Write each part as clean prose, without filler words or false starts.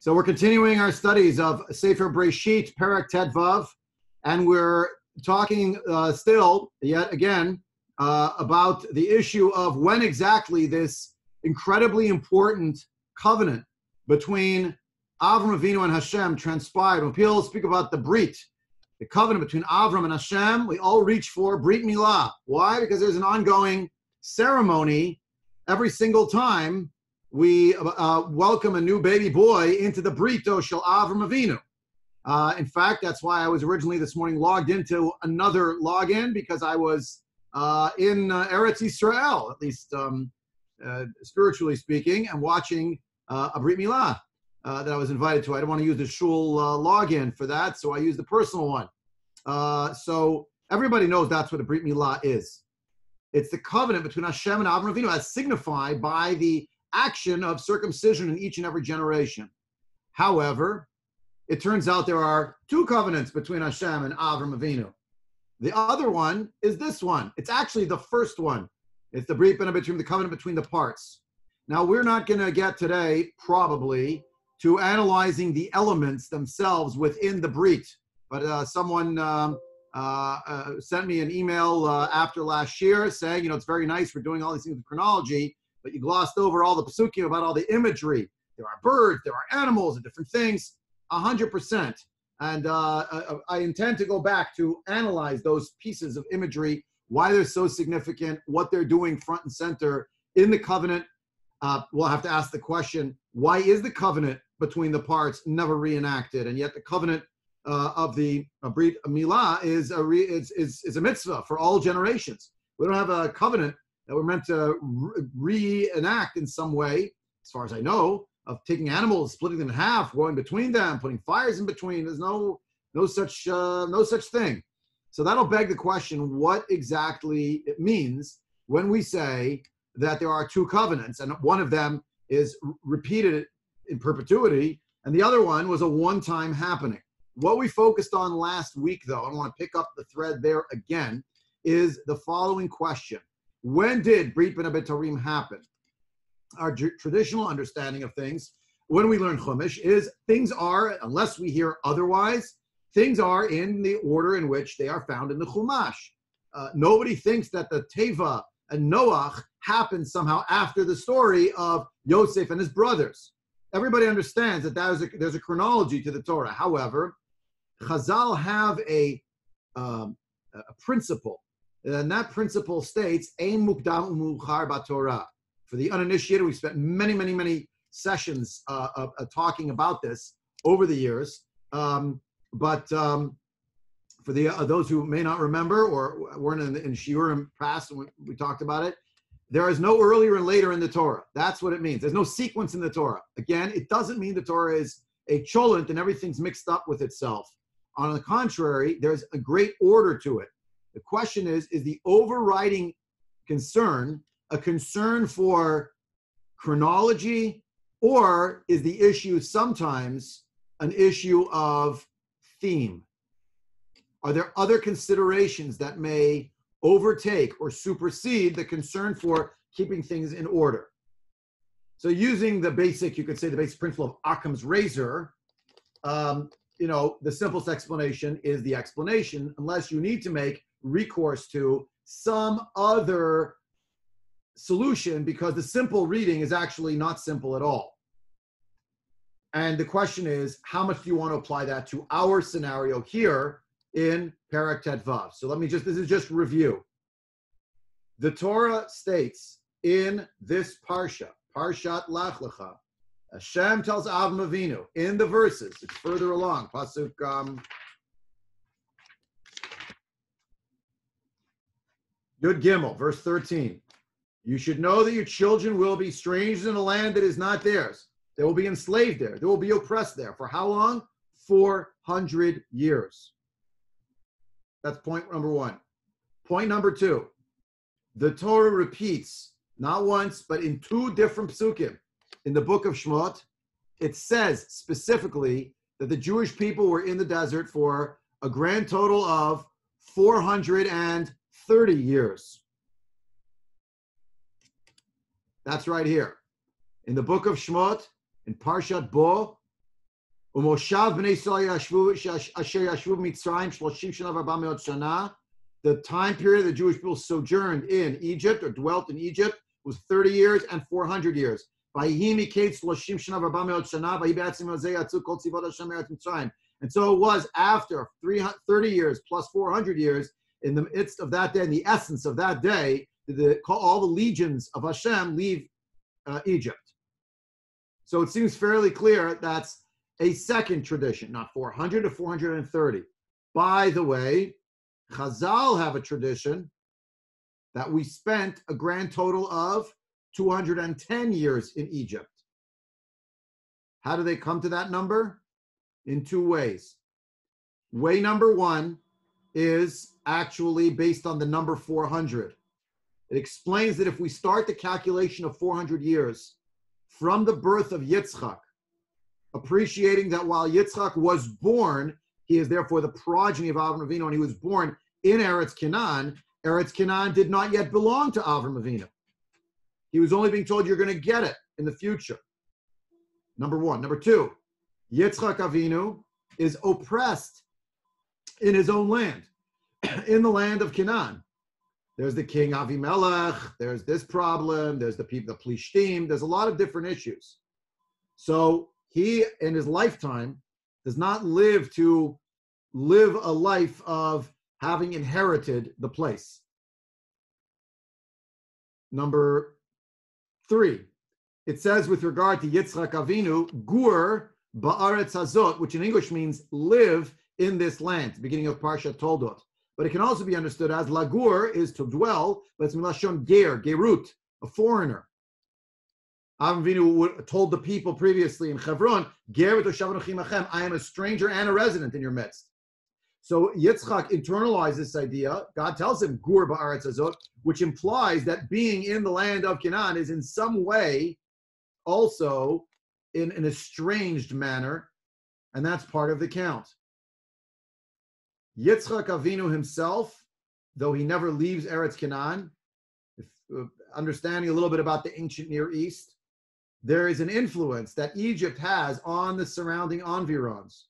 So we're continuing our studies of Sefer Breisheet, Perek Tet Vav, and we're talking still, yet again, about the issue of when exactly this incredibly important covenant between Avram Avinu and Hashem transpired. When people speak about the Brit, the covenant between Avram and Hashem, we all reach for Brit Milah. Why? Because there's an ongoing ceremony every single time we welcome a new baby boy into the Brito Shel Avram Avinu. In fact, that's why I was originally this morning logged into another login, because I was in Eretz Yisrael, at least spiritually speaking, and watching a Brit Milah that I was invited to. I don't want to use the shul login for that, so I used the personal one. So everybody knows that's what a Brit Milah is. It's the covenant between Hashem and Avram Avinu as signified by the action of circumcision in each and every generation. However, it turns out there are two covenants between Hashem and Avram Avinu. The other one is this one. It's actually the first one. It's the Brit HaBetarim, the covenant between the parts. Now, we're not going to get today, probably, to analyzing the elements themselves within the Brit. But someone sent me an email after last year saying, it's very nice we're doing all these things with chronology, but you glossed over all the pasukim about all the imagery. There are birds, there are animals, and different things, 100%. And I intend to go back to analyze those pieces of imagery, why they're so significant, what they're doing front and center in the covenant. We'll have to ask the question, why is the covenant between the parts never reenacted? And yet the covenant of the Brit Milah is a mitzvah for all generations. We don't have a covenant that we're meant to reenact in some way, as far as I know, of taking animals, splitting them in half, going between them, putting fires in between. There's no such thing. So that'll beg the question, what exactly it means when we say that there are two covenants, and one of them is repeated in perpetuity, and the other one was a one-time happening. What we focused on last week, though, I want to pick up the thread there again, is the following question. When did Brit HaBetarim happen? Our traditional understanding of things, when we learn Chumash, is things are, unless we hear otherwise, things are in the order in which they are found in the Chumash. Nobody thinks that the Teva and Noach happened somehow after the story of Yosef and his brothers. Everybody understands that there's a chronology to the Torah. However, Chazal have a principle, and that principle states, Ein mukdam u'muchar b'Torah. For the uninitiated, we've spent many sessions talking about this over the years. But for those who may not remember or weren't in Shiurim past when we talked about it, there is no earlier and later in the Torah. That's what it means. There's no sequence in the Torah. Again, it doesn't mean the Torah is a cholent and everything's mixed up with itself. On the contrary, there's a great order to it. The question is the overriding concern a concern for chronology, or is the issue sometimes an issue of theme? Are there other considerations that may overtake or supersede the concern for keeping things in order? So using the basic, you could say the basic principle of Occam's razor, the simplest explanation is the explanation, unless you need to make recourse to some other solution, because the simple reading is actually not simple at all. And the question is, how much do you want to apply that to our scenario here in Perek Tet Vav? So this is just review. The Torah states in this Parshat Lach Lecha, Hashem tells Avram Avinu in the verses, it's further along, Pasuk Yud Gimel, verse 13. You should know that your children will be strangers in a land that is not theirs. They will be enslaved there. They will be oppressed there. For how long? 400 years. That's point number one. Point number two. The Torah repeats, not once, but in two different psukim. In the book of Shemot, it says specifically that the Jewish people were in the desert for a grand total of 430 years. That's right here. In the book of Shemot, in Parshat Bo, Umoshav b'nei Yisrael asher yashvu Mitzrayim 30 shana v'400 shana. The time period the Jewish people sojourned in Egypt or dwelt in Egypt was 30 years and 400 years. And so it was after 30 years plus 400 years, in the midst of that day, in the essence of that day, all the legions of Hashem leave Egypt. So it seems fairly clear that's a second tradition, not 400 to 430. By the way, Chazal have a tradition that we spent a grand total of 210 years in Egypt. How do they come to that number? In two ways. Way number one is actually based on the number 400. It explains that if we start the calculation of 400 years from the birth of Yitzchak, appreciating that while Yitzchak was born, he is therefore the progeny of Avram Avinu, and he was born in Eretz Canaan. Eretz Canaan did not yet belong to Avram Avinu. He was only being told you're going to get it in the future. Number one. Number two, Yitzchak Avinu is oppressed in his own land, in the land of Canaan. There's the king Avimelech, there's this problem, there's the people, the Plishtim, there's a lot of different issues. So he, in his lifetime, does not live to live a life of having inherited the place. Number three, it says with regard to Yitzchak Avinu, Gur ba'aretz hazot, which in English means live in this land, beginning of Parsha Toldot. But it can also be understood as lagur is to dwell, but it's milashon ger, gerut, a foreigner. Avram Avinu told the people previously in Hebron, ger v'toshav anochi imachem, I am a stranger and a resident in your midst. So Yitzchak internalized this idea. God tells him, Gur ba'aretz hazot, which implies that being in the land of Canaan is in some way also in an estranged manner, and that's part of the count. Yitzchak Avinu himself, though he never leaves Eretz Canaan, understanding a little bit about the ancient Near East, there is an influence that Egypt has on the surrounding environs.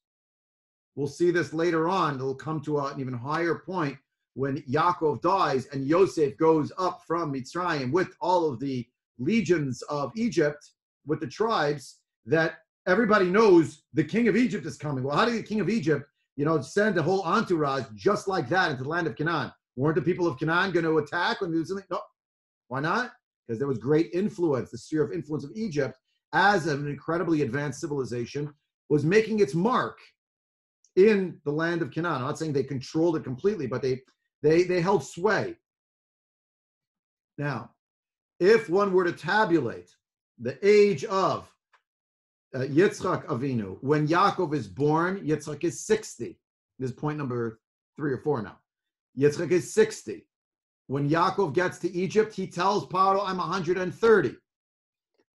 We'll see this later on. It'll come to an even higher point when Yaakov dies and Yosef goes up from Mitzrayim with all of the legions of Egypt, with the tribes, that everybody knows the king of Egypt is coming. Well, how did the king of Egypt, send a whole entourage just like that into the land of Canaan? Weren't the people of Canaan going to attack when there was something? No. Why not? Because there was great influence. The sphere of influence of Egypt, as an incredibly advanced civilization, was making its mark in the land of Canaan. I'm not saying they controlled it completely, but they held sway. Now, if one were to tabulate the age of Yitzchak Avinu, when Yaakov is born, Yitzchak is 60. This is point number 3 or 4 now. Yitzchak is 60. When Yaakov gets to Egypt, he tells Paro, I'm 130.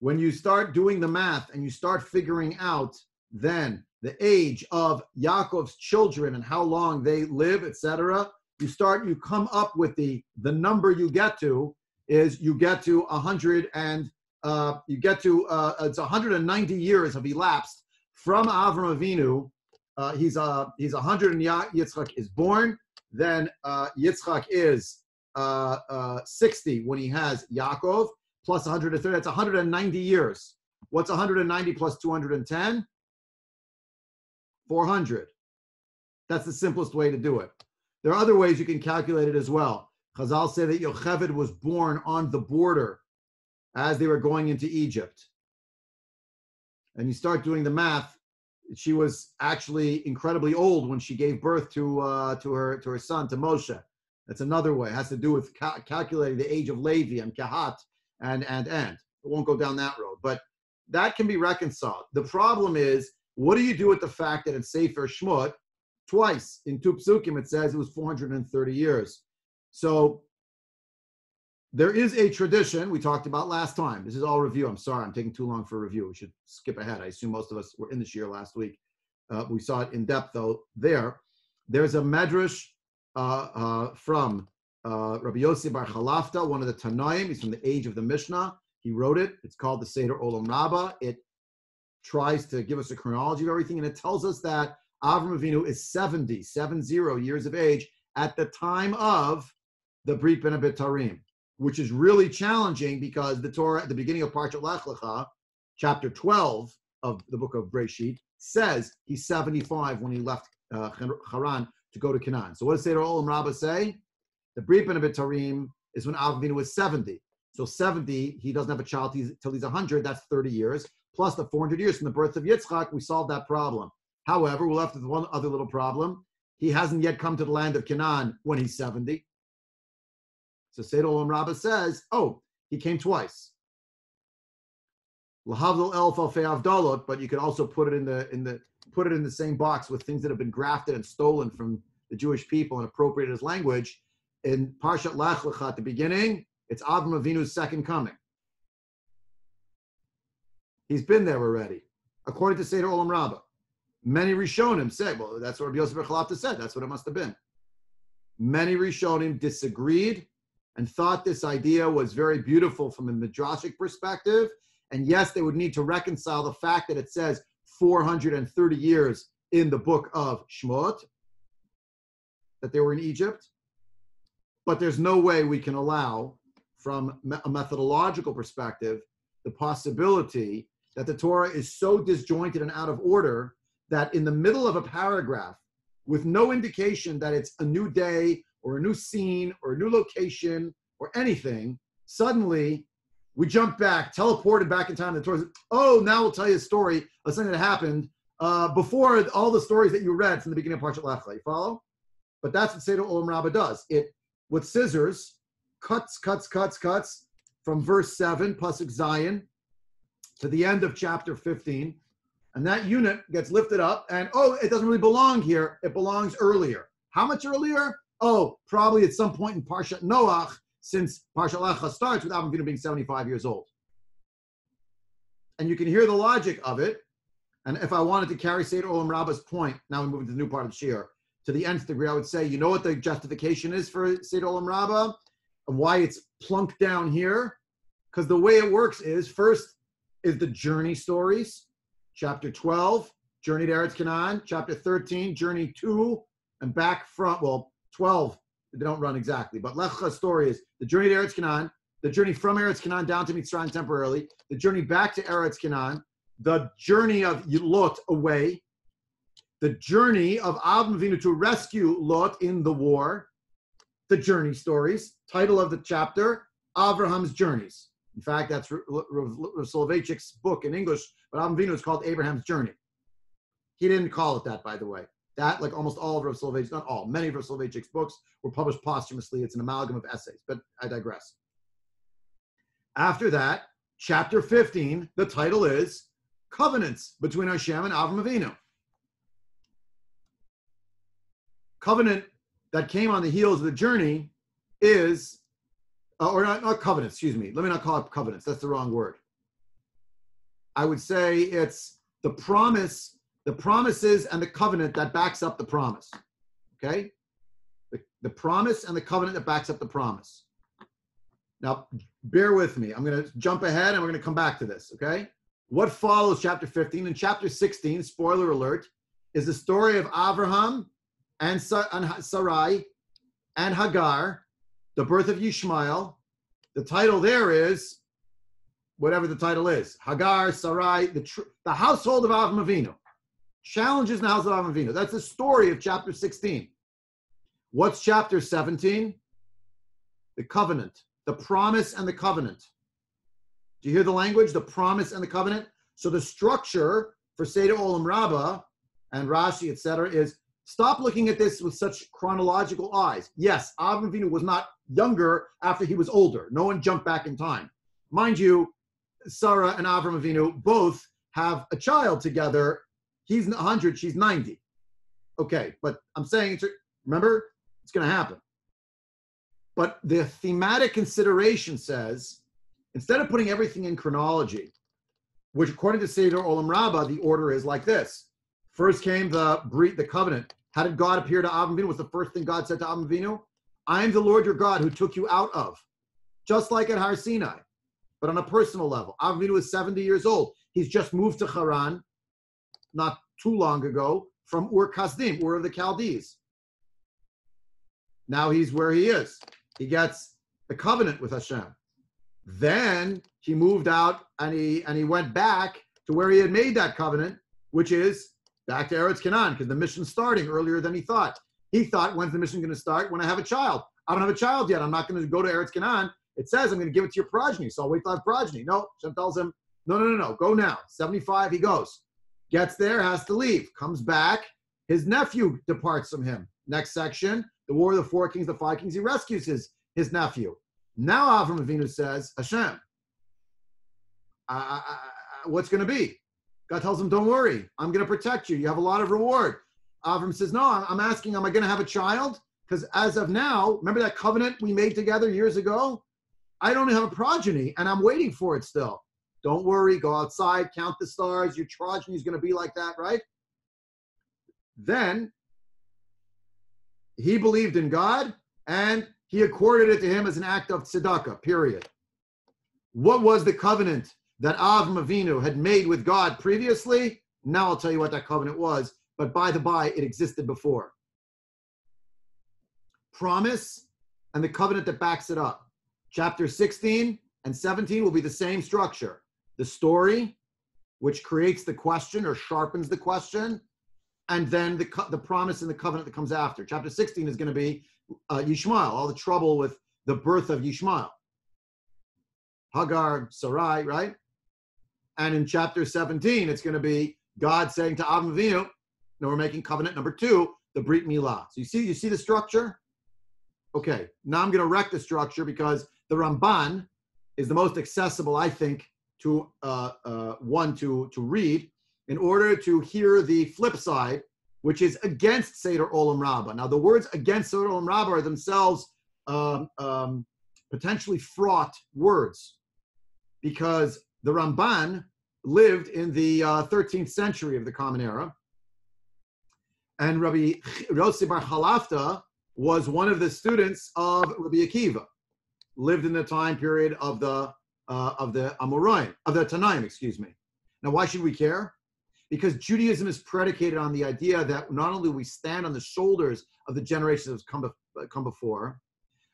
When you start doing the math and you start figuring out then the age of Yaakov's children and how long they live, etc., you come up with the number you get to is you get to 100 and it's 190 years have elapsed from Avram Avinu. He's 100 and Yitzchak is born. Then Yitzchak is 60 when he has Yaakov, plus 130. That's 190 years. What's 190 plus 210? 400. That's the simplest way to do it. There are other ways you can calculate it as well. Chazal say that Yocheved was born on the border as they were going into Egypt. And you start doing the math, she was actually incredibly old when she gave birth to her son, to Moshe. That's another way. It has to do with calculating the age of Levi and Kehat and. It won't go down that road, but that can be reconciled. The problem is, what do you do with the fact that in Sefer Shmot, twice in 2 psukim it says it was 430 years. So there is a tradition we talked about last time. This is all review. I'm sorry, I'm taking too long for a review. We should skip ahead. I assume most of us were in this year last week. We saw it in depth, though, there. There's a medrash from Rabbi Yossi Bar Chalafta, one of the Tanaim. He's from the age of the Mishnah. He wrote it. It's called the Seder Olam Rabbah. It tries to give us a chronology of everything, and it tells us that Avram Avinu is 70 years of age at the time of the Brit Bein HaBetarim, which is really challenging because the Torah at the beginning of Parshat Lech Lecha, chapter 12 of the book of Breisheet, says he's 75 when he left Haran to go to Canaan. So what does Seder Olam Rabbah say? The Brit Bein HaBetarim is when Avram Avinu was 70. So 70, he doesn't have a child till he's 100, that's 30 years. Plus the 400 years from the birth of Yitzchak, we solved that problem. However, we're left with one other little problem. He hasn't yet come to the land of Canaan when he's 70. So Seder Olam Rabbah says, oh, he came twice. Lahavdil elf alfei avdalot, but you could also put it in the same box with things that have been grafted and stolen from the Jewish people and appropriated as language. In Parshat Lech Lecha at the beginning, it's Avram Avinu's second coming. He's been there already, according to Seder Olam Rabbah. Many Rishonim say, well, that's what Rabbi Yosef bar Chalafta said. That's what it must have been. Many Rishonim disagreed and thought this idea was very beautiful from a midrashic perspective. And yes, they would need to reconcile the fact that it says 430 years in the book of Shmot, that they were in Egypt. But there's no way we can allow, from a methodological perspective, the possibility that the Torah is so disjointed and out of order that in the middle of a paragraph, with no indication that it's a new day or a new scene or a new location or anything, suddenly we jump back, teleported back in time. The Torah says, oh, now we'll tell you a story of something that happened before all the stories that you read from the beginning of Parshat Lech Lecha. You follow? But that's what Seder Olam Rabbah does. It, with scissors, cuts from verse 7, Pasuk Zion, to the end of chapter 15. And that unit gets lifted up, and it doesn't really belong here. It belongs earlier. How much earlier? Oh, probably at some point in Parshat Noach, since Parshat Lecha starts with Avram Avinu being 75 years old. And you can hear the logic of it. And if I wanted to carry Seder Olam Rabbah's point, now we move into the new part of the Shir, to the nth degree, I would say, you know what the justification is for Seder Olam Rabbah? And why it's plunked down here? Because the way it works is, first is the journey stories. Chapter 12, journey to Eretz Canaan. Chapter 13, journey to and back from, 12, they don't run exactly, but Lech Lecha's story is the journey to Eretz Canaan, the journey from Eretz Canaan down to Mitzrayim temporarily, the journey back to Eretz Canaan, the journey of Lot away, the journey of Avram Avinu to rescue Lot in the war, the journey stories, title of the chapter, Abraham's Journeys. In fact, that's Rav Soloveitchik's book in English, but Avram Avinu is called Abraham's Journey. He didn't call it that, by the way. That, like almost all of Rav Soloveitchik, not all, many of Rav Soloveitchik's books were published posthumously. It's an amalgam of essays, but I digress. After that, chapter 15, the title is Covenants Between Hashem and Avram Avinu. Covenant that came on the heels of the journey is, or not covenants, excuse me. Let me not call it covenants. That's the wrong word. I would say it's the promise, the promises and the covenant that backs up the promise. Okay? The promise and the covenant that backs up the promise. Now, bear with me. I'm going to jump ahead and we're going to come back to this. Okay? What follows chapter 15? In chapter 16, spoiler alert, is the story of Abraham and Sarai and Hagar, the birth of Yishmael. The title there is, whatever the title is, Hagar, Sarai, the household of Avram Avinu. Challenges in the house of Avram Avinu. That's the story of chapter 16. What's chapter 17? The covenant, the promise and the covenant. Do you hear the language? The promise and the covenant. So the structure for Seder Olam Rabbah and Rashi, etc., is stop looking at this with such chronological eyes. Yes, Avram Avinu was not younger after he was older. No one jumped back in time. Mind you, Sarah and Avram Avinu both have a child together. He's 100, she's 90. Okay, but I'm saying, remember, it's going to happen. But the thematic consideration says, instead of putting everything in chronology, which according to Seder Olam Rabbah, the order is like this. First came the Brit, the covenant. How did God appear to Avram Avinu? What's the first thing God said to Avram Avinu? I am the Lord your God who took you out of. Just like at Har Sinai. but on a personal level. Avram Avinu is 70 years old. He's just moved to Haran not too long ago from Ur Kasdim, Ur of the Chaldees. Now he's where he is. He gets the covenant with Hashem. Then he moved out and he went back to where he had made that covenant, which is back to Eretz Canaan, because the mission's starting earlier than he thought. He thought, when's the mission going to start? When I have a child. I don't have a child yet. I'm not going to go to Eretz Canaan. It says I'm going to give it to your progeny, so I'll wait till I have progeny. No, Hashem tells him, no, go now. 75, he goes. Gets there, has to leave. Comes back. His nephew departs from him. Next section, the War of the Four Kings, the Five Kings. He rescues his nephew. Now Avram Avinu says, Hashem, what's going to be? God tells him, don't worry. I'm going to protect you. You have a lot of reward. Avram says, no, I'm asking, am I going to have a child? Because as of now, remember that covenant we made together years ago? I don't have a progeny, and I'm waiting for it still. Don't worry. Go outside, count the stars. Your progeny is going to be like that, right? Then he believed in God, and he accorded it to him as an act of tzedakah, period. What was the covenant that Avram Avinu had made with God previously? Now I'll tell you what that covenant was, but by the by, it existed before. Promise and the covenant that backs it up. Chapter 16 and 17 will be the same structure. The story, which creates the question or sharpens the question, and then the promise and the covenant that comes after. Chapter 16 is going to be Yishmael, all the trouble with the birth of Yishmael. Hagar, Sarai, right? And in chapter 17, it's going to be God saying to Avram Avinu, no, we're making covenant number 2, the Brit Milah. So you see the structure? Okay, now I'm going to wreck the structure because the Ramban is the most accessible, I think, to one to read in order to hear the flip side, which is against Seder Olam Rabbah. Now, the words against Seder Olam Rabbah are themselves potentially fraught words because the Ramban lived in the 13th century of the Common Era, and Rabbi Yossi Bar Chalafta was one of the students of Rabbi Akiva, lived in the time period of the Amoraim, of the Tanaim, excuse me. Now, why should we care? Because Judaism is predicated on the idea that not only we stand on the shoulders of the generations that have come before,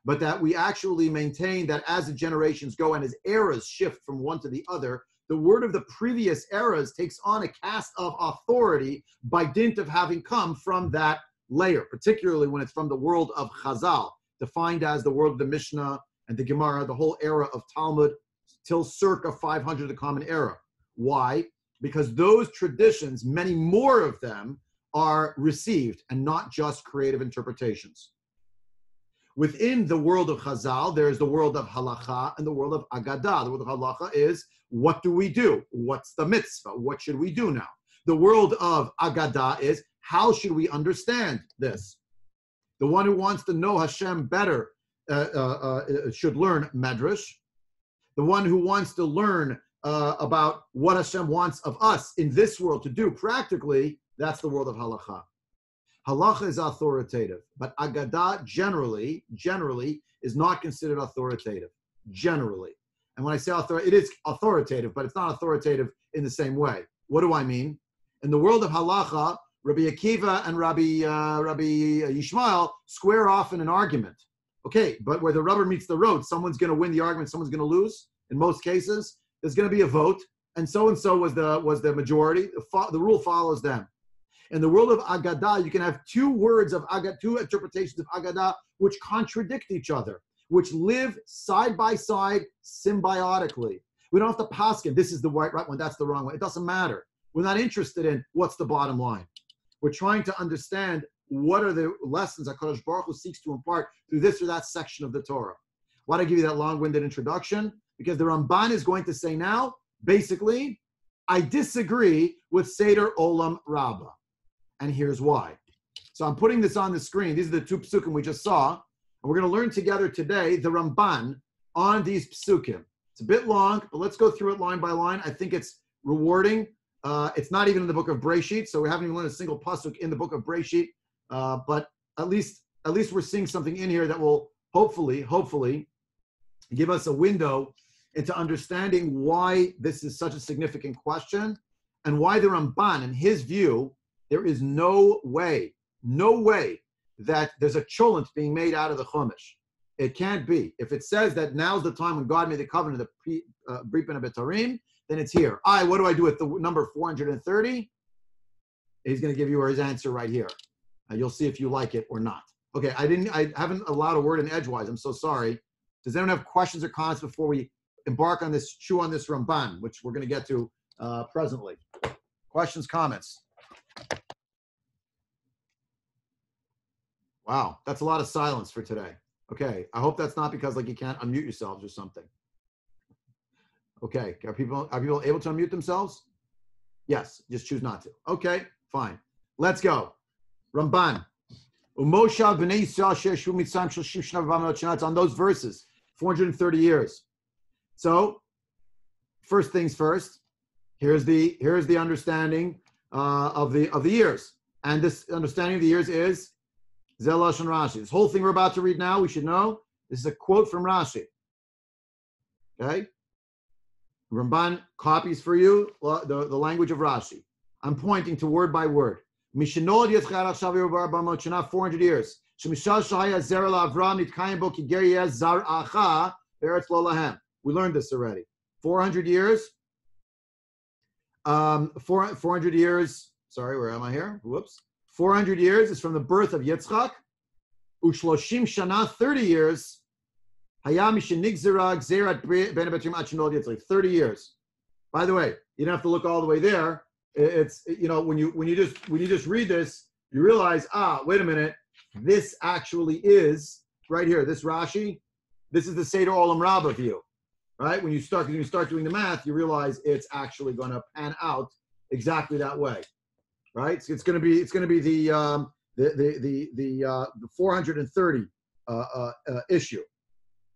but that we actually maintain that as the generations go and as eras shift from one to the other, the word of the previous eras takes on a cast of authority by dint of having come from that layer, particularly when it's from the world of Chazal, defined as the world of the Mishnah and the Gemara, the whole era of Talmud, till circa 500, the Common Era. Why? Because those traditions, many more of them, are received and not just creative interpretations. Within the world of Chazal, there's the world of Halacha and the world of Agadah. The world of Halacha is, what do we do? What's the mitzvah? What should we do now? The world of Agadah is, how should we understand this? The one who wants to know Hashem better should learn Medrash. The one who wants to learn about what Hashem wants of us in this world to do practically, that's the world of Halacha. Halacha is authoritative, but Agadah generally is not considered authoritative, generally. And when I say authoritative, it is authoritative, but it's not authoritative in the same way. What do I mean? In the world of Halacha, Rabbi Akiva and Rabbi Yishmael square off in an argument. Okay, but where the rubber meets the road, someone's going to win the argument, someone's going to lose. In most cases, there's going to be a vote, and so was the majority. The rule follows them. In the world of Agadah, you can have two interpretations of Agadah which contradict each other, which live side by side symbiotically. We don't have to paskin, this is the right one, that's the wrong one. It doesn't matter. We're not interested in what's the bottom line. We're trying to understand what are the lessons HaKadosh Baruch Hu seeks to impart through this or that section of the Torah. Why did I give you that long-winded introduction? Because the Ramban is going to say now, basically, I disagree with Seder Olam Rabbah. And here's why. So I'm putting this on the screen. These are the two psukim we just saw. And we're going to learn together today the Ramban on these psukim. It's a bit long, but let's go through it line by line. I think it's rewarding. It's not even in the book of Breisheet, so we haven't even learned a single pasuk in the book of Breisheet. But at least we're seeing something in here that will hopefully give us a window into understanding why this is such a significant question and why the Ramban, in his view, there is no way that there's a cholent being made out of the Chumash. It can't be. If it says that now's the time when God made the covenant of the Brit and HaBetarim, then it's here. What do I do with the number 430? He's going to give you his answer right here. You'll see if you like it or not. Okay, I haven't allowed a word in edgewise. I'm so sorry. Does anyone have questions or comments before we embark on this, chew on this Ramban, which we're going to get to presently? Questions, comments? Wow, that's a lot of silence for today. Okay, I hope that's not because you can't unmute yourselves or something. Okay, are people able to unmute themselves? Yes, just choose not to. Okay, fine. Let's go. Ramban. It's on those verses, 430 years. So, first things first. Here's the understanding of the years, and this understanding of the years is Zelash and Rashi. This whole thing we're about to read now, we should know, this is a quote from Rashi. Okay? Ramban copies for you the language of Rashi. I'm pointing to word by word. 400 years. We learned this already. 400 years. 400 years. Sorry, where am I here? Whoops. 400 years is from the birth of Yitzchak. Ushloshim shana, 30 years. Hayam shenigzera gzerat bein HaBetarim ad shenolad Yitzchak. 30 years. By the way, you don't have to look all the way there. It's when you just read this, you realize, wait a minute, this actually is right here. This Rashi, this is the Seder Olam Rabbah view, right? When you start doing the math, you realize it's actually going to pan out exactly that way, right? So it's going to be the 430 issue,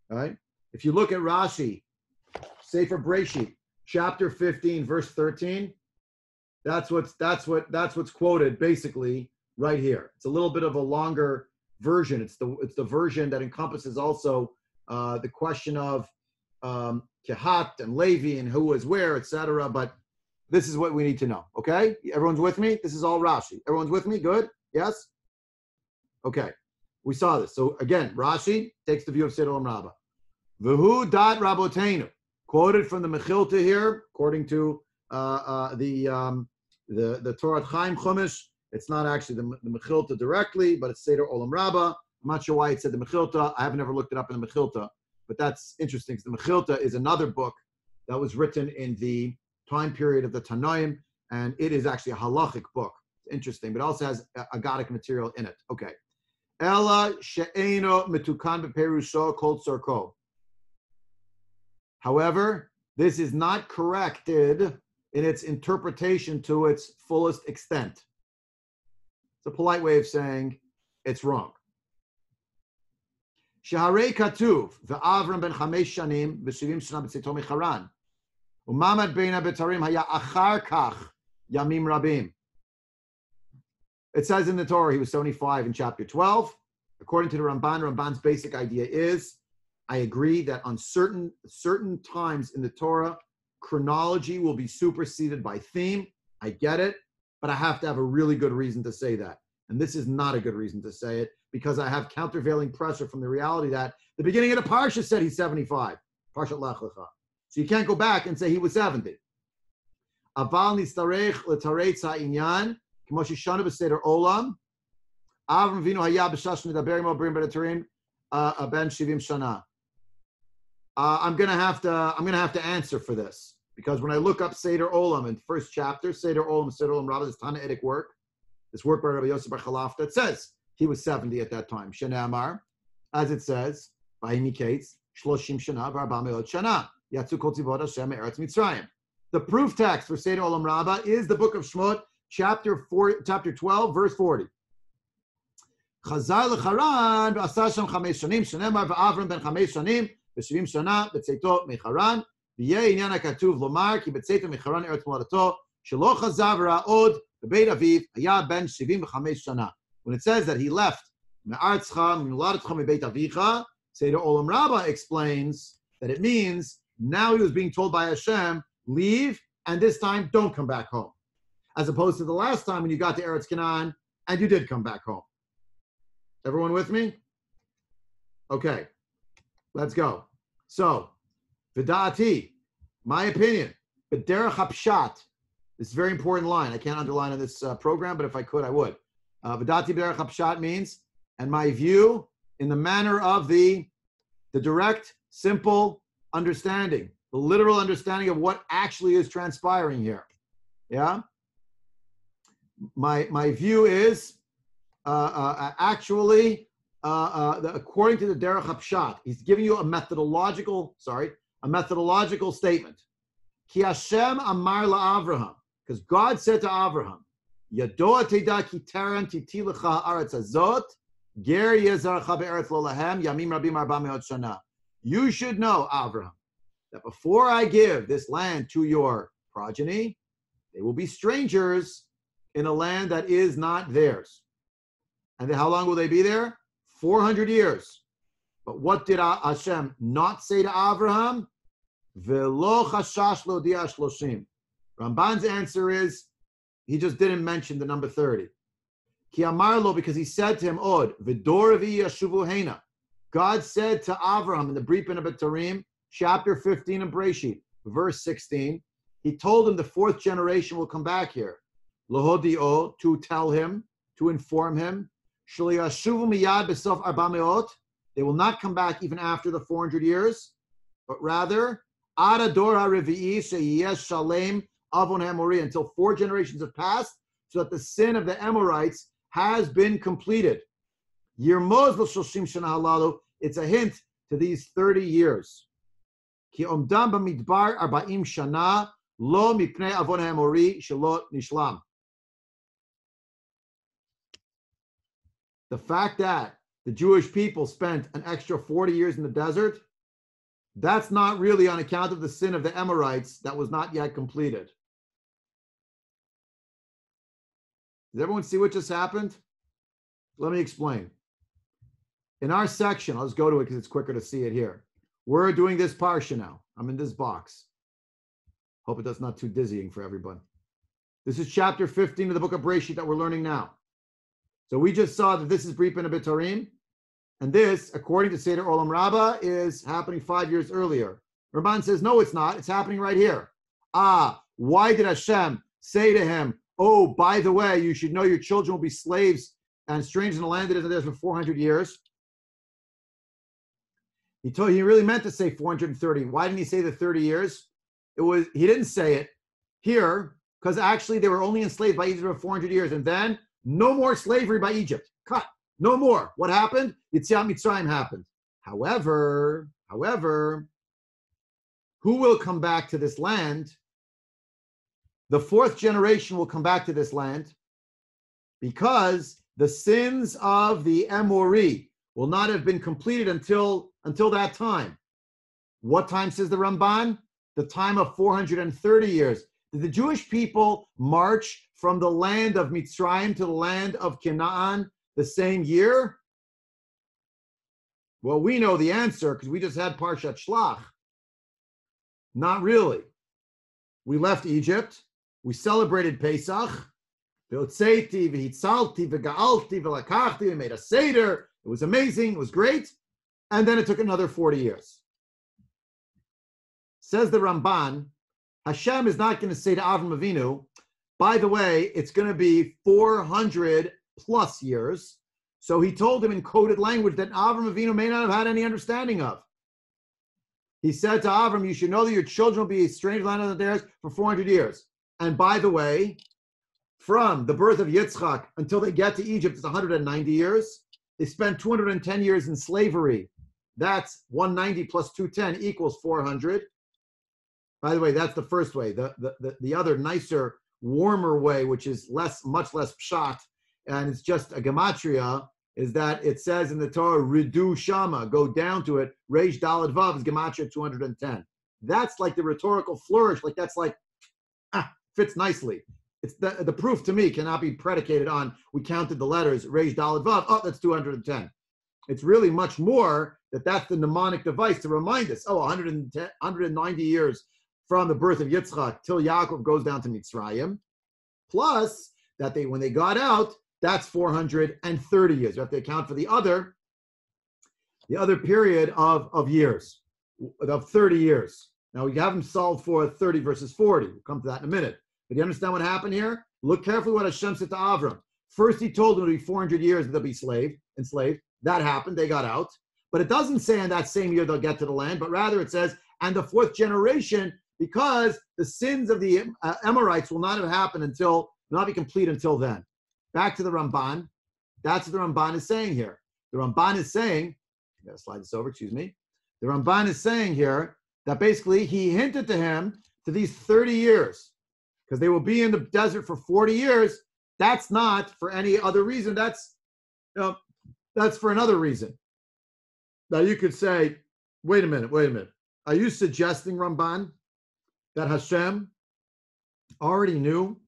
right? If you look at Rashi, Sefer Breisheet, chapter 15, verse 13. That's what's quoted basically right here. It's a little bit of a longer version. It's the version that encompasses also the question of Kehat and Levi and who was where, etc. But this is what we need to know. Okay, everyone's with me. This is all Rashi. Everyone's with me. Good. Yes. Okay, we saw this. So again, Rashi takes the view of Seder Olam Rabbah. V'hu dat Rabotenu, quoted from the Mechilta here, according to the Torah Chaim Chumash. It's not actually the Mechilta directly, but it's Seder Olam Rabbah. I'm not sure why it said the Mechilta. I have never looked it up in the Mechilta, but that's interesting because the Mechilta is another book that was written in the time period of the Tanoim, and it is actually a halachic book. It's interesting, but it also has agadic material in it. Okay. Ela she'eno metukan beperusho kol tzorko. However, this is not corrected in its interpretation to its fullest extent. It's a polite way of saying it's wrong. Shaharei katuv ve'Avram ben 5 shanim v'shivim shana b'tzeito mecharan u'mamad bein HaBetarim haya achar kach yamim rabim. It says in the Torah he was 75 in chapter 12. According to the Ramban's basic idea is, I agree that on certain times in the Torah, chronology will be superseded by theme. I get it, but I have to have a really good reason to say that. And this is not a good reason to say it because I have countervailing pressure from the reality that the beginning of the Parsha said he's 75. Parshat Lech Lecha. So you can't go back and say he was 70. Aval nistarech l'taretz ha'inyan k'mo sheshanu b'seder olam Avram Avinu haya b'shash medaber imo b'rim b'netarim ben 70 shana. I'm gonna have to answer for this because when I look up Seder Olam in the first chapter, Seder Olam Rabbah, this Tannaitic work, this work by Rabbi Yosef Bar Chalafta, it says he was 70 at that time. Shana Amar, as it says, indicates Shloshim Shana v'Arba Me'ot Shana Yatzu Kol Tzivot Hashem Me'eretz Mitzrayim. The proof text for Seder Olam Rabbah is the book of Shmot, chapter 12, verse 40. Chazar l'Charan v'asar sham 5 shanim shenemar v'Avram ben 5 shanim ב-70 שנה בצאתו מחרן, ויהיה עניין הכתוב לומר, כי בצאתו מחרן ארץ מולדתו, שלא חזר וראה עוד בבית אביו, היה בן 75 שנה. When it says that he left, מארצך, ממולדתך מבית אביך, Seder Olam Rabbah explains that it means Now he was being told by Hashem, leave, and this time don't come back home. As opposed to the last time when you got to Eretz Canaan and you did come back home. Everyone with me? Okay, let's go. So, Vidati, my opinion, B'derech HaPshat, this is a very important line. I can't underline in this program, but if I could, I would. Vidati B'derech HaPshat means, and my view, in the manner of the direct, simple understanding, the literal understanding of what actually is transpiring here. Yeah? My view is according to the Derech HaPshat, he's giving you a methodological statement. Ki Hashem amar la'Avraham, because God said to Avraham, Yadoa teda ki terem titi lecha haaretz hazot, ger yezarcha be'eretz lo lahem, yamim rabim 400 shana. You should know, Avraham, that before I give this land to your progeny, they will be strangers in a land that is not theirs. And then how long will they be there? 400 years. But what did Hashem not say to Avraham? Velo chashash lo dia shloshim. Ramban's answer is, he just didn't mention the number 30. Ki amar lo, because he said to him, Od, v'dor vi yashuvu hena. God said to Avraham in the Brit and HaBetarim, chapter 15 of Breisheet, verse 16, he told him the fourth generation will come back here. Lohodio, to tell him, to inform him. Shliyashuvu miyad b'sof 400. They will not come back even after the 400 years, but rather, Ada dor ha'revi'i she'yeh shalem avon ha'emori, until 4 generations have passed, so that the sin of the Amorites has been completed. Yirmoz l'shoshim shana halalu, it's a hint to these 30 years. Ki omdam b'midbar 40 shana, lo mipnei avon ha'emori shelo nishlam. The fact that the Jewish people spent an extra 40 years in the desert, that's not really on account of the sin of the Amorites that was not yet completed. Does everyone see what just happened? Let me explain. In our section, I'll just go to it because it's quicker to see it here. We're doing this parsha now. I'm in this box. Hope that's not too dizzying for everyone. This is chapter 15 of the book of Breisheet that we're learning now. So we just saw that this is Brit and HaBetarim, and this, according to Seder Olam Rabbah, is happening 5 years earlier. Ramban says, no, it's not. It's happening right here. Why did Hashem say to him, oh, by the way, you should know your children will be slaves and strangers in a land that isn't theirs for 400 years? He really meant to say 430. Why didn't he say the 30 years? He didn't say it here because actually they were only enslaved by Egypt for 400 years, and then no more slavery by Egypt. Cut. No more. What happened? Yetziat Mitzrayim happened. However, who will come back to this land? The 4th generation will come back to this land because the sins of the Amori will not have been completed until that time. What time, says the Ramban? The time of 430 years. Did the Jewish people march from the land of Mitzrayim to the land of Canaan the same year? Well, we know the answer because we just had Parshat Shlach. Not really. We left Egypt. We celebrated Pesach. We made a Seder. It was amazing. It was great. And then it took another 40 years. Says the Ramban, Hashem is not going to say to Avram Avinu, by the way, it's going to be 400 plus years. So he told him in coded language that Avram Avinu may not have had any understanding of. He said to Avram, you should know that your children will be a strange land of theirs for 400 years. And by the way, from the birth of Yitzchak until they get to Egypt, it's 190 years. They spent 210 years in slavery. That's 190 plus 210 equals 400. By the way, that's the first way. The other nicer, warmer way, which is much less pshat, and it's just a gematria, is that it says in the Torah, Ridu Shama, go down to it, Reish Dalad Vav is gematria 210. That's like the rhetorical flourish, fits nicely. It's the proof to me cannot be predicated on, we counted the letters, Reish Dalad Vav, that's 210. It's really much more that's the mnemonic device to remind us, 190 years from the birth of Yitzchak till Yaakov goes down to Mitzrayim, plus that when they got out, that's 430 years. You have to account for the other period of years, of 30 years. Now, we have them solved for 30 versus 40. We'll come to that in a minute. But you understand what happened here? Look carefully what Hashem said to Avram. First, he told them it would be 400 years that they'll be enslaved. That happened. They got out. But it doesn't say in that same year they'll get to the land, but rather it says, and the fourth generation, because the sins of the Amorites will not have happened will not be complete until then. Back to the Ramban. That's what the Ramban is saying here. The Ramban is saying, I gotta slide this over, excuse me. The Ramban is saying here that basically he hinted to him to these 30 years, because they will be in the desert for 40 years. That's not for any other reason. That's for another reason. Now you could say, wait a minute. Are you suggesting, Ramban, that Hashem already knew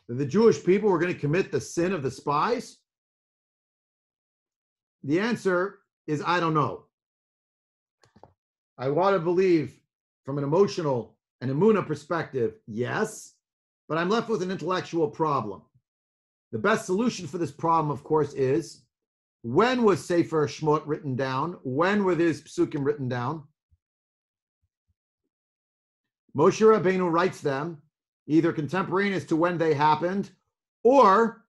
that the Jewish people were going to commit the sin of the spies? The answer is, I don't know. I want to believe from an emotional and emunah perspective, yes, but I'm left with an intellectual problem. The best solution for this problem, of course, is when was Sefer Shmot written down? When were these psukim written down? Moshe Rabbeinu writes them either contemporaneous to when they happened, or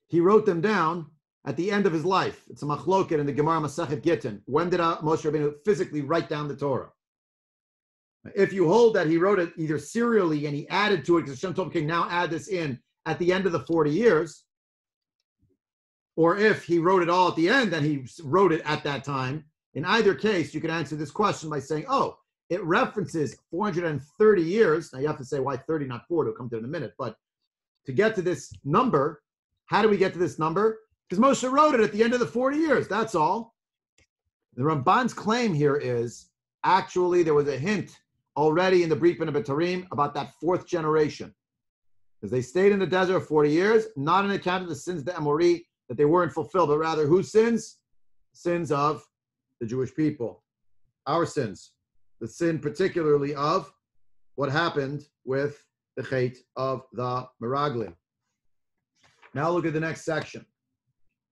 he wrote them down at the end of his life. It's a machloket in the Gemara Masechet Gittin. When did Moshe Rabbeinu physically write down the Torah? If you hold that he wrote it either serially and he added to it, because Hashem told him, okay, now add this in at the end of the 40 years, or if he wrote it all at the end and he wrote it at that time, in either case, you can answer this question by saying, it references 430 years. Now you have to say why 30, not 40. We'll come to it in a minute. But to get to this number, how do we get to this number? Because Moshe wrote it at the end of the 40 years. That's all. The Ramban's claim here is actually there was a hint already in the Brit and HaBetarim about that fourth generation. Because they stayed in the desert for 40 years, not on account of the sins of the Amori, that they weren't fulfilled, but rather whose sins? Sins of the Jewish people. Our sins. The sin particularly of what happened with the Chet of the Meraglim. Now look at the next section.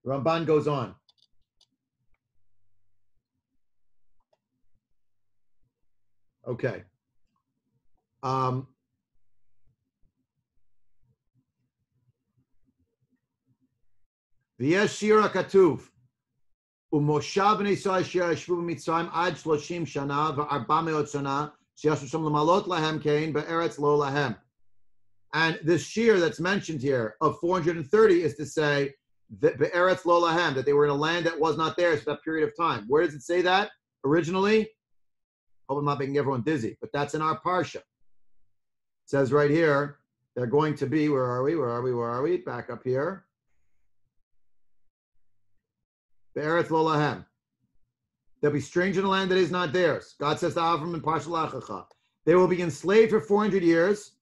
Ramban goes on. Okay. V'yesh shira katuv. Umoshav b'nei Yisrael asher yashvu b'Mitzrayim ad 30 shana ו400 shana sheyashu sham l'malot lahem kein be'eretz lo lahem. And this shir that's mentioned here of 430 is to say that be'eretz lo lahem, that they were in a land that was not theirs for that period of time. Where does it say that originally? Hope I'm not making everyone dizzy, but that's in our parsha. It says right here, they're going to be, where are we? Back up here. Be'eretz lo lahem. They'll be strangers in a land that is not theirs. God says to Avram in Parsha Lachacha, they will be enslaved for 400 years.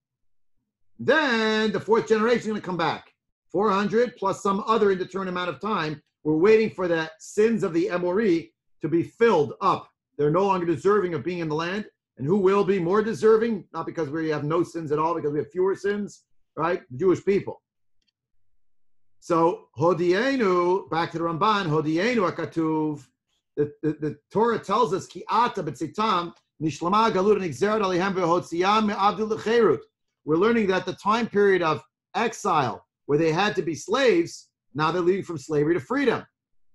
Then the fourth generation is going to come back. 400 plus some other indeterminate amount of time. We're waiting for the sins of the Amori to be filled up. They're no longer deserving of being in the land. And who will be more deserving? Not because we have no sins at all, because we have fewer sins, right? The Jewish people. So, Hodienu, back to the Ramban, Hodienu akatuv, the Torah tells us, Ki ata b'tzitam, nishlama galut nigzeret alihem v'hotziyam me'avdu l'cherut. We're learning that the time period of exile, where they had to be slaves, now they're leaving from slavery to freedom.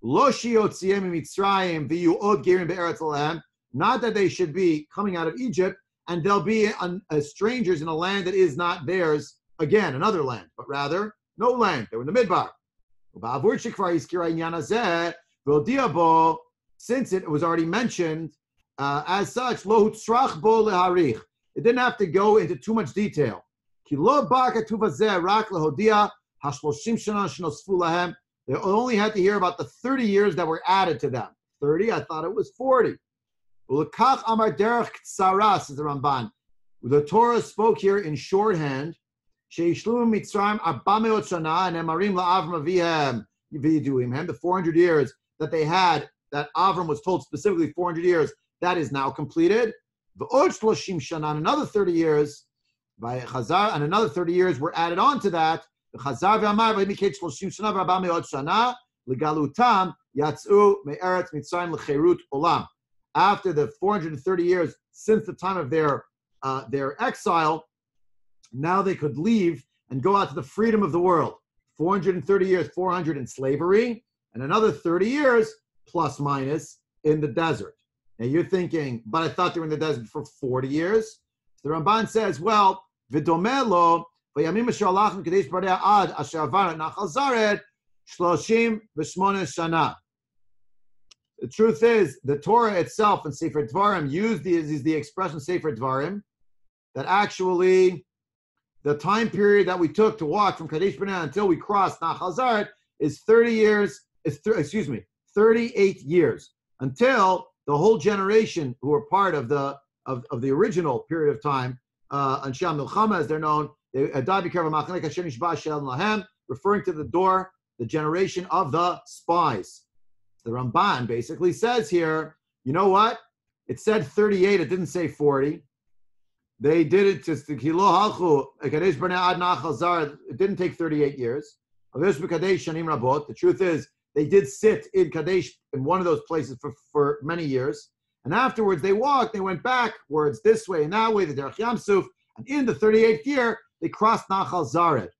Lo shiyotziyem mitzrayim v'yu'od gerim be'eretz lahem, not that they should be coming out of Egypt, and they'll be strangers in a land that is not theirs, again, another land, but rather, no land. They were in the Midbar. Since it was already mentioned, as such, it didn't have to go into too much detail. They only had to hear about the 30 years that were added to them. 30, I thought it was 40. Says the Ramban. The Torah spoke here in shorthand. The 400 years that they had that Avram was told specifically 400 years, that is now completed. V'od shloshim shana, another 30 years, by Chazar, and another 30 years were added on to that. The Chazar v'amar v'imiket shloshim shana v'arba me'od shana legalutam yatzu me'eretz mitzrayim lecherut olam. After the 430 years since the time of their exile, now they could leave and go out to the freedom of the world. 430 years, 400 in slavery, and another 30 years, plus minus, in the desert. Now you're thinking, but I thought they were in the desert for 40 years. The Ramban says, well, v'domelo, v'yamim asher alachim kadesh b'nei ad asher avar nachal zared, 38 shana. The truth is, the Torah itself in Sefer Dvarim uses the expression Sefer Dvarim, that actually the time period that we took to walk from Kadesh Barnea until we crossed Nachal Zared is 38 years, until the whole generation who were part of the original period of time, Anshe Milchama as they're known, referring to the door, the generation of the spies. The Ramban basically says here, you know what? It said 38, it didn't say 40. They did it just it didn't take 38 years. The truth is, they did sit in Kadesh in one of those places for many years. And afterwards, they went backwards this way and that way, the Derech Yamsuf. And in the 38th year, they crossed Nachal Zared.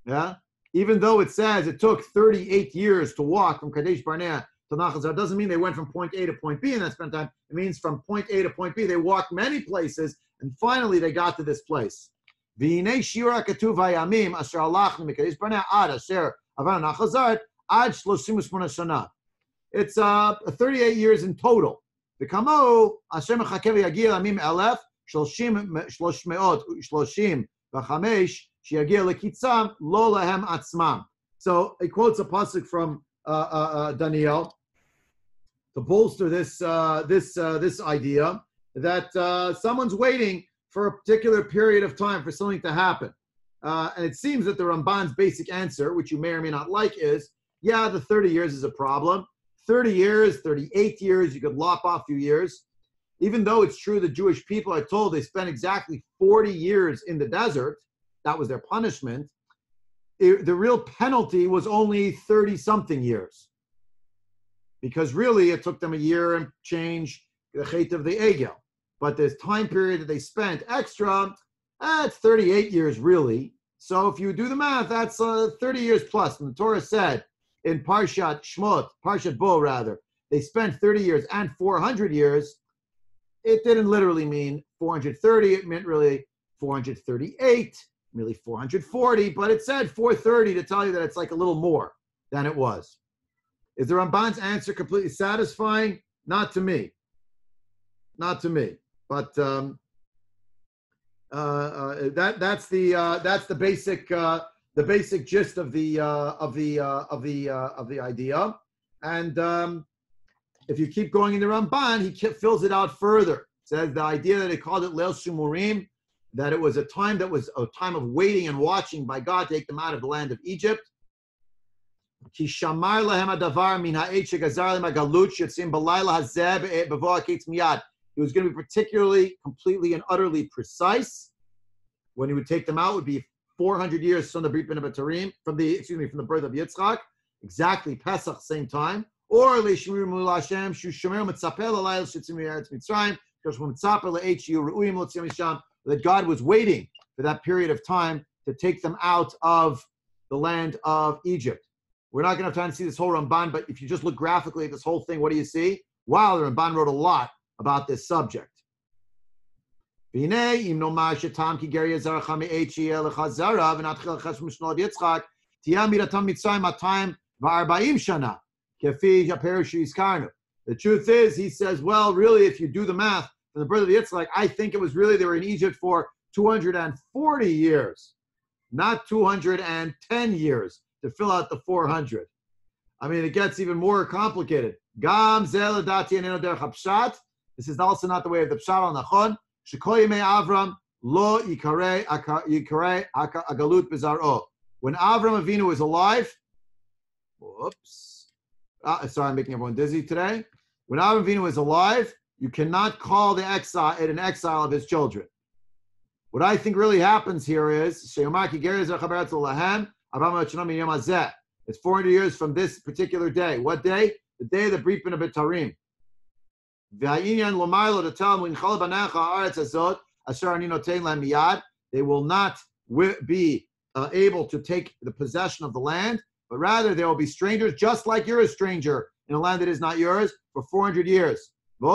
Yeah? Even though it says it took 38 years to walk from Kadesh Barnea to Nachal Zared, doesn't mean they went from point A to point B and that spent time. It means from point A to point B, they walked many places, and finally they got to this place. It's 38 years in total. So he quotes a pasuk from Daniel to bolster this idea that someone's waiting for a particular period of time for something to happen. And it seems that the Ramban's basic answer, which you may or may not like, is, yeah, the 30 years is a problem. 30 years, 38 years, you could lop off a few years. Even though it's true the Jewish people are told they spent exactly 40 years in the desert, that was their punishment, the real penalty was only 30-something years. Because really, it took them a year and change the Chet of the Egel. But this time period that they spent extra, it's 38 years really. So if you do the math, that's 30 years plus. And the Torah said in Parshat Bo rather, they spent 30 years and 400 years. It didn't literally mean 430. It meant really 438, really 440. But it said 430 to tell you that it's like a little more than it was. Is the Ramban's answer completely satisfying? Not to me. Not to me. But that's the basic gist of the idea. And if you keep going in the Ramban, he fills it out further. It says the idea that they called it Leil Shumurim, that it was a time that was a time of waiting and watching by God to take them out of the land of Egypt. Ki shamar lahem hadavar min ha'et shegazar lehem hagalut shetzim b'layla hazeh b'vo ha'ketz miyad. He was going to be particularly, completely, and utterly precise. When he would take them out, it would be 400 years from the Brit from the birth of Yitzchak, exactly Pesach, same time. Or that God was waiting for that period of time to take them out of the land of Egypt. We're not going to have time to see this whole Ramban, but if you just look graphically at this whole thing, what do you see? Wow, the Ramban wrote a lot about this subject. If The truth is, he says, well, really, if you do the math from the birth of Yitzchak, I think it was really they were in Egypt for 240 years, not 210 years to fill out the 400. I mean, it gets even more complicated. Gam zel dati eneno derech hapshat. This is also not the way of the pshat al nachon. Shekol yemei Avram lo yikarei agalut bezaro. When Avram Avinu was alive, sorry, I'm making everyone dizzy today. When Avram Avinu is alive, you cannot call the exile an exile of his children. What I think really happens here is it's 400 years from this particular day. What day? The day of the Brit Bein HaBetarim. They will not be able to take the possession of the land, but rather they will be strangers, just like you're a stranger in a land that is not yours, for 400 years. They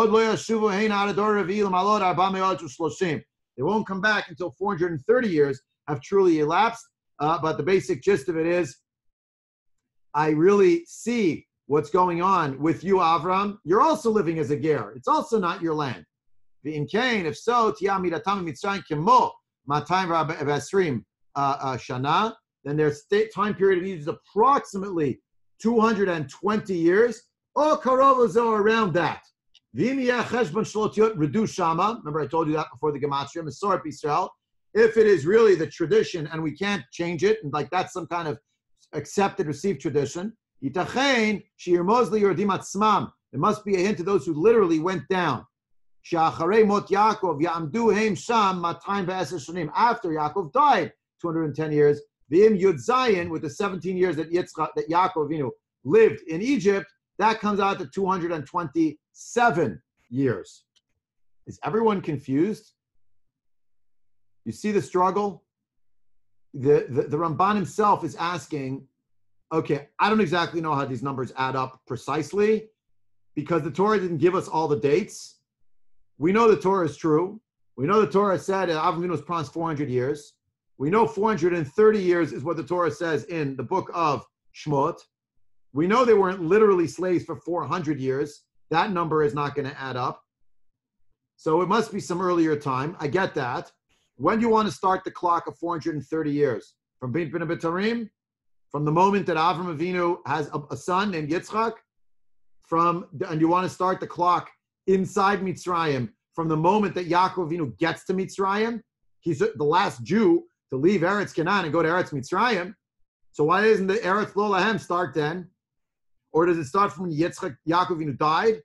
won't come back until 430 years have truly elapsed. But the basic gist of it is, I really see what's going on with you, Avram. You're also living as a ger. It's also not your land. If so, then their time period of Egypt is approximately 220 years, or karovazo around that. Remember, I told you that before the Gematria, Masoret B'Yisrael. If it is really the tradition and we can't change it, and like that's some kind of accepted, received tradition, it must be a hint to those who literally went down. After Yaakov died, 210 years, with the 17 years that Yaakov lived in Egypt, that comes out to 227 years. Is everyone confused? You see the struggle? The Ramban himself is asking, okay, I don't exactly know how these numbers add up precisely, because the Torah didn't give us all the dates. We know the Torah is true. We know the Torah said Avram Avinu was promised 400 years. We know 430 years is what the Torah says in the book of Shmot. We know they weren't literally slaves for 400 years. That number is not going to add up. So it must be some earlier time. I get that. When do you want to start the clock of 430 years? From Bein HaBetarim? From the moment that Avram Avinu has a son named Yitzchak? And you want to start the clock inside Mitzrayim from the moment that Yaakov Avinu gets to Mitzrayim? He's the last Jew to leave Eretz Canaan and go to Eretz Mitzrayim. So why doesn't the Eretz Lo Lahem start then? Or does it start from when Yaakov Avinu died?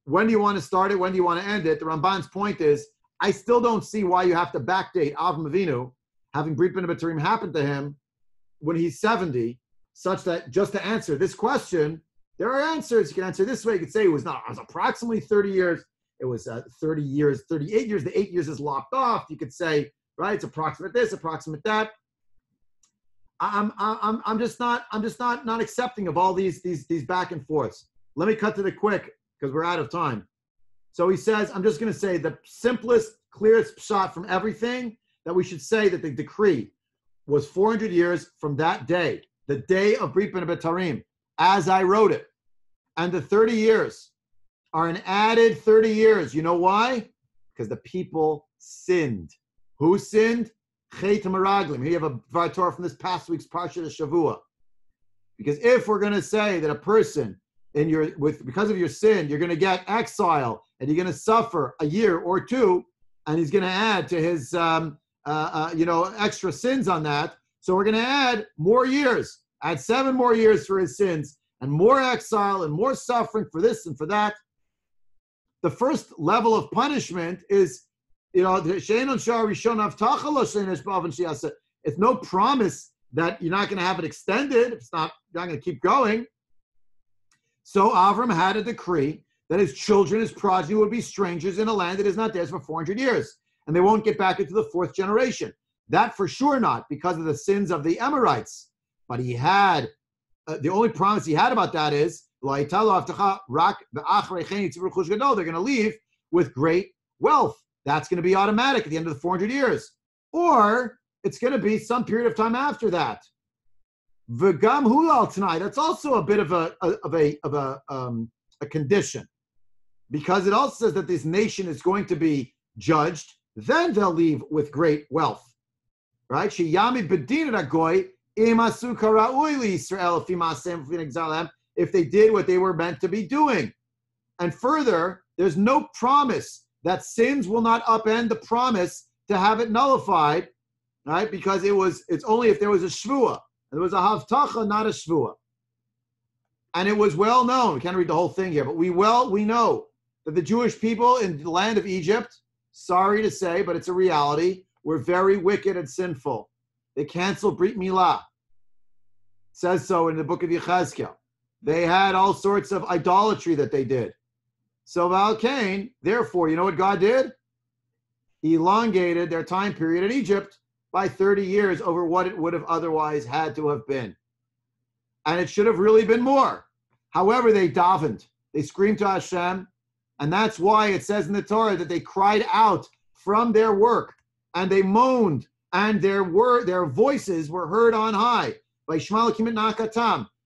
When do you want to start it? When do you want to end it? The Ramban's point is, I still don't see why you have to backdate Avram Avinu, having Brit Bein HaBetarim happen to him when he's 70, such that just to answer this question, there are answers. You can answer this way. You could say it was approximately 30 years. It was 30 years, 38 years. The 8 years is lopped off. You could say, right, it's approximate this, approximate that. I'm just not accepting of all these back and forths. Let me cut to the quick because we're out of time. So he says, I'm just going to say the simplest, clearest shot from everything that we should say that the decree was 400 years from that day, the day of Brit Bein HaBetarim, as I wrote it. And the 30 years are an added 30 years. You know why? Because the people sinned. Who sinned? Chet HaMeraglim. Here you have a Dvar Torah from this past week's Parsha Shavua. Because if we're going to say that a person because of your sin, you're going to get exile and you're going to suffer a year or two, and he's going to add to his extra sins on that. So we're going to add more years, add 7 more years for his sins, and more exile and more suffering for this and for that. The first level of punishment is, it's no promise that you're not going to have it extended. It's not, you're not going to keep going. So Avram had a decree that his children, his progeny, would be strangers in a land that is not theirs for 400 years. And they won't get back into the 4th generation. That for sure not, because of the sins of the Amorites. But he had, the only promise he had about that is, they're going to leave with great wealth. That's going to be automatic at the end of the 400 years. Or it's going to be some period of time after that. V'gam hulal tonight. That's also a bit of a condition, because it also says that this nation is going to be judged. Then they'll leave with great wealth, right? Sheyamid bedin ragoy imasu karaui liYisrael if they did what they were meant to be doing. And further, there's no promise that sins will not upend the promise to have it nullified, right? Because it's only if there was a shvua. There was a havtacha, not a shvua. And it was well known, we can't read the whole thing here, but we know that the Jewish people in the land of Egypt, sorry to say, but it's a reality, were very wicked and sinful. They canceled Brit Milah. It says so in the book of Yechezkel. They had all sorts of idolatry that they did. So Val Cain, therefore, you know what God did? He elongated their time period in Egypt by 30 years over what it would have otherwise had to have been. And it should have really been more. However, they davened. They screamed to Hashem. And that's why it says in the Torah that they cried out from their work and they moaned and their voices were heard on high.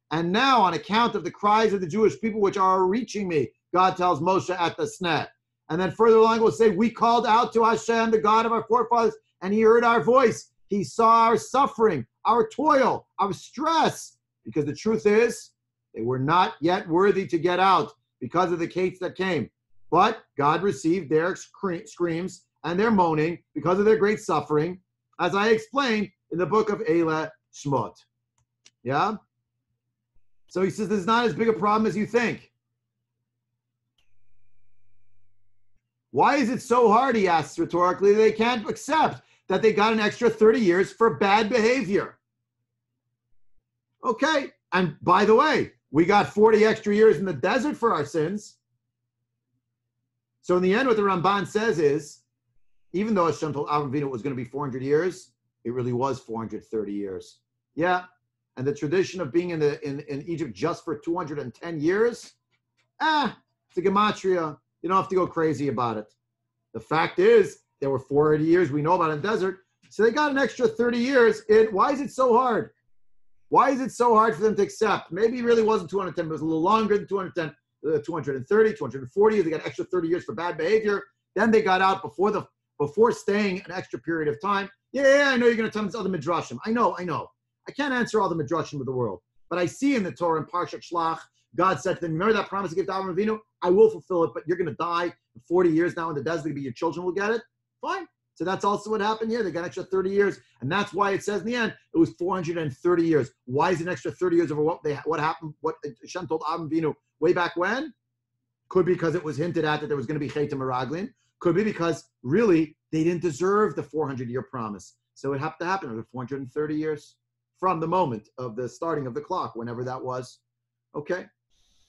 And now, on account of the cries of the Jewish people which are reaching me, God tells Moshe at the Snet. And then further along, it will say, we called out to Hashem, the God of our forefathers, and he heard our voice. He saw our suffering, our toil, our stress. Because the truth is, they were not yet worthy to get out because of the cates that came. But God received their screams and their moaning because of their great suffering, as I explained in the book of Eila Shmot. Yeah? So he says, this is not as big a problem as you think. Why is it so hard, he asks rhetorically, they can't accept that they got an extra 30 years for bad behavior? Okay, and by the way, we got 40 extra years in the desert for our sins. So in the end, what the Ramban says is, even though Hashem told Avram Avinu it was going to be 400 years, it really was 430 years. Yeah, and the tradition of being in Egypt just for 210 years, it's a gematria. You don't have to go crazy about it. The fact is, there were 480 years we know about in the desert, so they got an extra 30 years. Why is it so hard? Why is it so hard for them to accept? Maybe it really wasn't 210, but it was a little longer than 210, 230, 240. They got extra 30 years for bad behavior. Then they got out before staying an extra period of time. Yeah, I know you're going to tell me this other midrashim. I know. I can't answer all the midrashim of the world. But I see in the Torah, in Parshat Shlach, God said to them, remember that promise to give to Avram Avinu? I will fulfill it, but you're going to die in 40 years now in the desert, but your children will get it. Fine. So that's also what happened here. They got an extra 30 years. And that's why it says in the end, it was 430 years. Why is it an extra 30 years over what happened, what Hashem told Avram Avinu way back when? Could be because it was hinted at that there was going to be Chet Meraglin. Could be because really they didn't deserve the 400-year promise. So it had to happen over 430 years from the moment of the starting of the clock, whenever that was. Okay.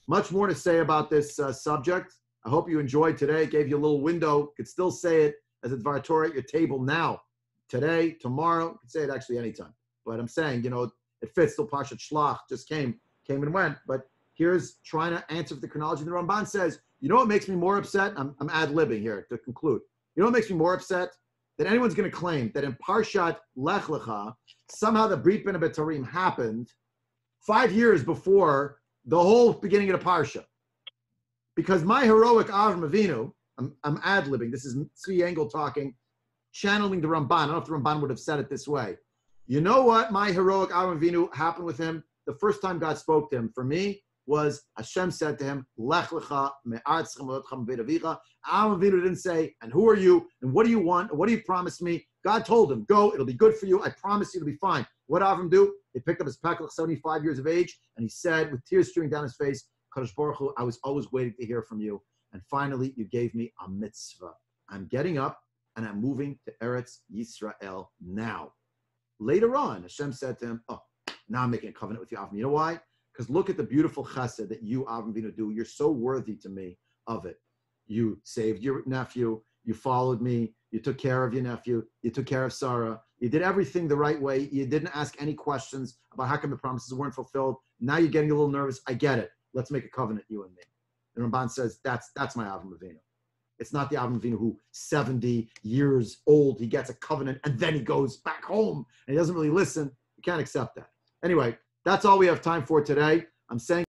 Much more to say about this subject. I hope you enjoyed today. It gave you a little window. You could still say it as a Dvar Torah at your table now, today, tomorrow. You could say it actually anytime. But I'm saying, it fits. Still Parshat Shlach just came and went. But here's trying to answer the chronology. The Ramban says, you know what makes me more upset? I'm ad-libbing here to conclude. You know what makes me more upset? That anyone's going to claim that in Parshat Lech Lecha, somehow the Brit Bein HaBetarim happened 5 years before the whole beginning of the Parsha. Because my heroic Avram Avinu, I'm ad-libbing, this is Tzvi Engel talking, channeling the Ramban. I don't know if the Ramban would have said it this way. You know what my heroic Avram Avinu happened with him? The first time God spoke to him, for me, was Hashem said to him, Lech lecha me'aretzcha me'otcha me'beit avicha. Avram Avinu didn't say, and who are you, and what do you want, and what do you promise me? God told him, go, it'll be good for you, I promise you it'll be fine. What did Avram do? He picked up his package, 75 years of age, and he said, with tears streaming down his face, Kadosh Baruch Hu, I was always waiting to hear from you. And finally, you gave me a mitzvah. I'm getting up, and I'm moving to Eretz Yisrael now. Later on, Hashem said to him, now I'm making a covenant with you, Avram. You know why? Because look at the beautiful chesed that you, Avram Avinu, do. You're so worthy to me of it. You saved your nephew. You followed me. You took care of your nephew. You took care of Sarah. You did everything the right way. You didn't ask any questions about how come the promises weren't fulfilled. Now you're getting a little nervous. I get it. Let's make a covenant, you and me. And Ramban says, that's my Avram Avinu. It's not the Avram Avinu who 70 years old, he gets a covenant, and then he goes back home, and he doesn't really listen. You can't accept that. Anyway, that's all we have time for today. I'm saying